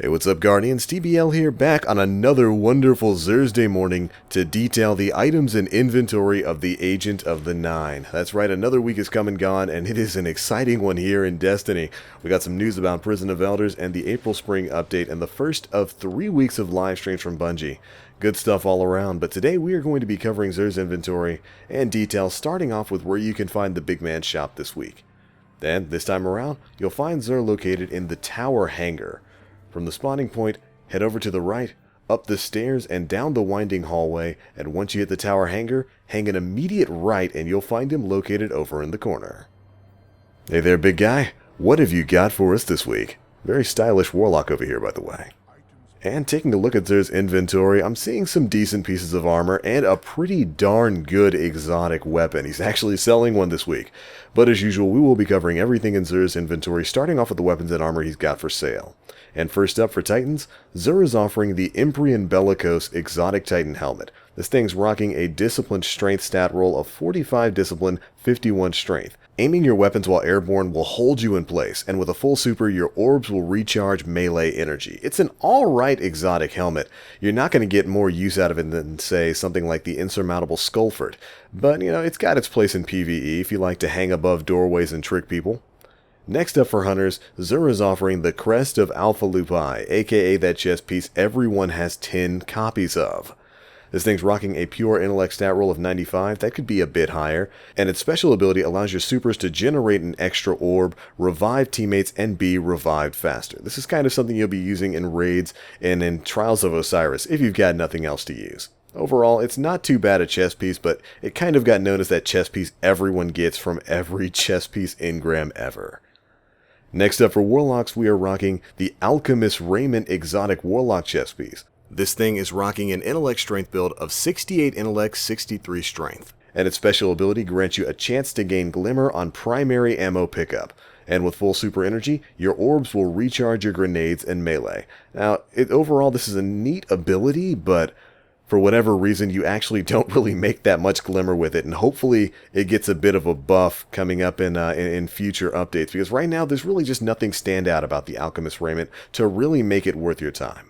Hey, what's up, Guardians? TBL here, back on another wonderful Xursday morning to detail the items and inventory of the Agent of the Nine. That's right, another week is come and gone, and it is an exciting one here in Destiny. We got some news about Prison of Elders and the April Spring update, and the first of 3 weeks of live streams from Bungie. Good stuff all around, but today we are going to be covering Xur's inventory and details, starting off with where you can find the Big Man shop this week. Then, this time around, you'll find Xur located in the Tower Hangar. From the spawning point, head over to the right, up the stairs, and down the winding hallway, and once you hit the Tower Hangar, hang an immediate right and you'll find him located over in the corner. Hey there, big guy. What have you got for us this week? Very stylish warlock over here, by the way. And taking a look at Xur's inventory, I'm seeing some decent pieces of armor and a pretty darn good exotic weapon. He's actually selling one this week. But as usual, we will be covering everything in Xur's inventory, starting off with the weapons and armor he's got for sale. And first up for Titans, Xur is offering the Imprian Bellicose Exotic Titan Helmet. This thing's rocking a Discipline Strength stat roll of 45 Discipline, 51 Strength. Aiming your weapons while airborne will hold you in place, and with a full super, your orbs will recharge melee energy. It's an alright exotic helmet. You're not going to get more use out of it than, say, something like the insurmountable Skullfort. But, it's got its place in PvE if you like to hang above doorways and trick people. Next up for hunters, Xur is offering the Crest of Alpha Lupi, aka that chest piece everyone has 10 copies of. This thing's rocking a pure intellect stat roll of 95, that could be a bit higher, and its special ability allows your supers to generate an extra orb, revive teammates, and be revived faster. This is kind of something you'll be using in raids and in Trials of Osiris if you've got nothing else to use. Overall, it's not too bad a chess piece, but it kind of got known as that chess piece everyone gets from every chess piece engram ever. Next up for Warlocks, we are rocking the Alchemist Raiment Exotic Warlock chest piece. This thing is rocking an intellect strength build of 68 intellect, 63 strength. And its special ability grants you a chance to gain glimmer on primary ammo pickup. And with full super energy, your orbs will recharge your grenades and melee. Now, overall this is a neat ability, but for whatever reason you actually don't really make that much glimmer with it, and hopefully it gets a bit of a buff coming up in future updates, because right now there's really just nothing stand out about the Alchemist Raiment to really make it worth your time.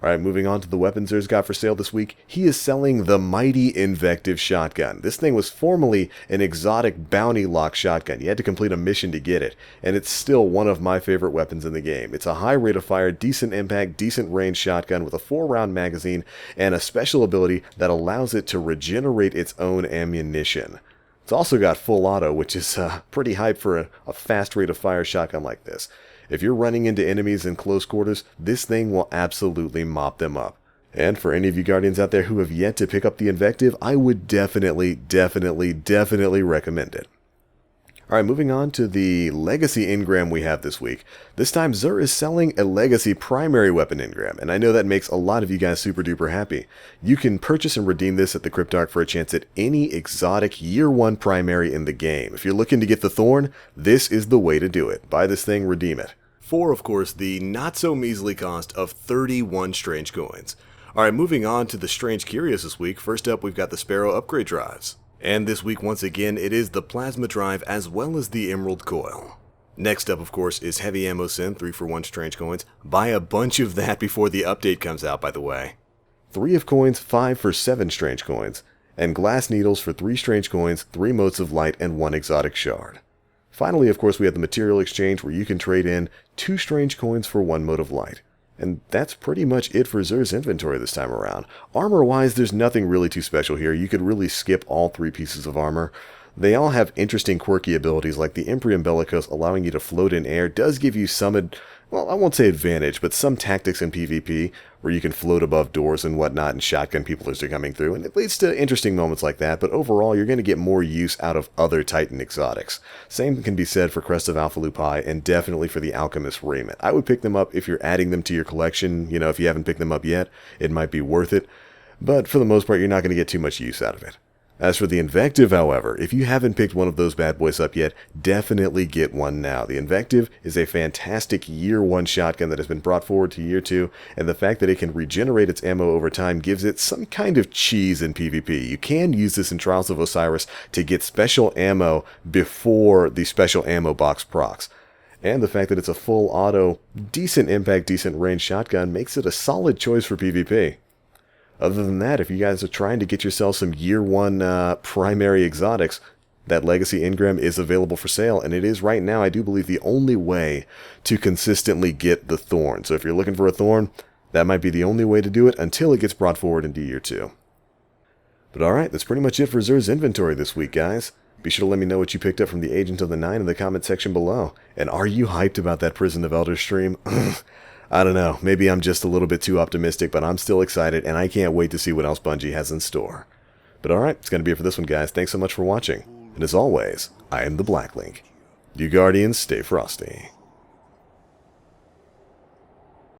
Alright, moving on to the weapons Xur's got for sale this week, he is selling the mighty Invective shotgun. This thing was formerly an exotic bounty lock shotgun. You had to complete a mission to get it, and it's still one of my favorite weapons in the game. It's a high rate of fire, decent impact, decent range shotgun with a 4-round magazine and a special ability that allows it to regenerate its own ammunition. It's also got full auto, which is pretty hype for a fast rate of fire shotgun like this. If you're running into enemies in close quarters, this thing will absolutely mop them up. And for any of you Guardians out there who have yet to pick up the Invective, I would definitely recommend it. Alright, moving on to the Legacy engram we have this week. This time Xur is selling a Legacy primary weapon engram, and I know that makes a lot of you guys super duper happy. You can purchase and redeem this at the Cryptarch for a chance at any exotic Year 1 primary in the game. If you're looking to get the Thorn, this is the way to do it. Buy this thing, redeem it. For, of course, the not-so-measly cost of 31 Strange Coins. Alright, moving on to the Strange Curios this week. First up, we've got the Sparrow upgrade drives. And this week, once again, it is the Plasma Drive as well as the Emerald Coil. Next up, of course, is Heavy Ammo Sin, 3 for 1 Strange Coins. Buy a bunch of that before the update comes out, by the way. 3 of Coins, 5 for 7 Strange Coins. And Glass Needles for 3 Strange Coins, 3 Motes of Light, and 1 Exotic Shard. Finally, of course, we have the Material Exchange where you can trade in 2 Strange Coins for 1 Mote of Light. And that's pretty much it for Xur's inventory this time around. Armor-wise, there's nothing really too special here. You could really skip all 3 pieces of armor. They all have interesting quirky abilities, like the Imprian Bellicose allowing you to float in air does give you some, well, I won't say advantage, but some tactics in PvP where you can float above doors and whatnot and shotgun people as they're coming through, and it leads to interesting moments like that, but overall you're going to get more use out of other Titan exotics. Same can be said for Crest of Alpha Lupi and definitely for the Alchemist Raiment. I would pick them up if you're adding them to your collection. If you haven't picked them up yet, it might be worth it, but for the most part you're not going to get too much use out of it. As for the Invective, however, if you haven't picked one of those bad boys up yet, definitely get one now. The Invective is a fantastic Year 1 shotgun that has been brought forward to Year 2, and the fact that it can regenerate its ammo over time gives it some kind of cheese in PvP. You can use this in Trials of Osiris to get special ammo before the special ammo box procs. And the fact that it's a full auto, decent impact, decent range shotgun makes it a solid choice for PvP. Other than that, if you guys are trying to get yourself some year one primary exotics, that Legacy Engram is available for sale, and it is right now, I do believe, the only way to consistently get the Thorn. So if you're looking for a Thorn, that might be the only way to do it until it gets brought forward into year 2. But alright, that's pretty much it for Xur's inventory this week, guys. Be sure to let me know what you picked up from the Agent of the Nine in the comment section below. And are you hyped about that Prison of Elders stream? I don't know, maybe I'm just a little bit too optimistic, but I'm still excited, and I can't wait to see what else Bungie has in store. But alright, it's going to be it for this one, guys. Thanks so much for watching. And as always, I am the Black Link. You Guardians, stay frosty.